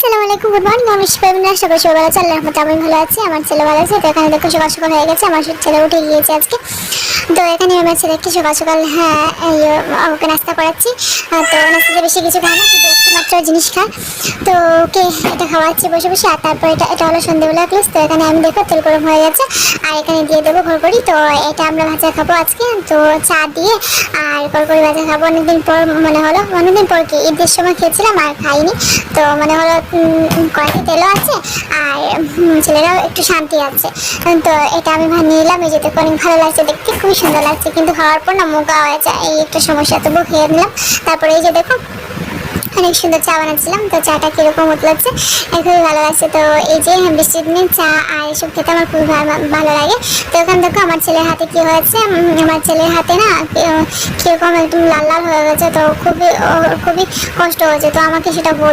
আসসালামু আলাইকুম, good morning. আমি শিবাবিনা, সবাই সবাই ভালো আছে, আল্লাহর রহমতে আমি ভালো আছি। আমার ছেলে ভালো আছে। তো এখানে দেখো সকাল সকাল হয়ে গেছে, আমার ছেলে উঠে গিয়েছে আজকে। তো এখানে আমার ছেলেকে সকাল সকাল ওকে নাস্তা করাচ্ছি। তো নাস্তাতে বেশি কিছু খায় না, শুধু একটু মাত্র জিনিস খায়। তো ওকে এটা খাওয়াচ্ছি বসে বসে। আর তারপর এটা হলো সন্ধ্যেবেলা ক্লাস। তো এখানে আমি দেখো তেল গরম হয়ে গেছে, আর এখানে দিয়ে দেবো ঘরকড়ি। তো এটা আমরা ভাজা খাবো আজকে, তো চা দিয়ে। আর ঘরকড়ি ভাজা খাবো অনেকদিন পর, মনে হলো অনেকদিন পর, কি ঈদের সময় খেয়েছিলাম আর খাইনি। তো মনে হলো কয়েকটি তেলও আছে, আর ছেলেরাও একটু শান্তি আছে। তো এটা আমি নিয়ে নিলাম। এই যে দেখো অনেক ভালো লাগছে দেখতে, খুবই সুন্দর লাগছে, কিন্তু খাওয়ার পর না মুখা হয়ে যায়, এই একটা সমস্যা। তবুও খেয়ে নিলাম। তারপরে এই যে দেখো অনেক সুন্দর চা বানাচ্ছিলাম। তো চাটা কিরকম হতে লাগছে, খুবই ভালো লাগছে। তো এই যে বৃষ্টির দিনে চা আর এসব খেতে আমার খুবই ভালো লাগে। তো এখানে দেখো আমার ছেলের হাতে কি হয়েছে, আমার ছেলের হাতে না কিরকম একদম লাল লাল হয়ে গেছে। তো খুবই খুবই কষ্ট হয়েছে। তো আমাকে সেটা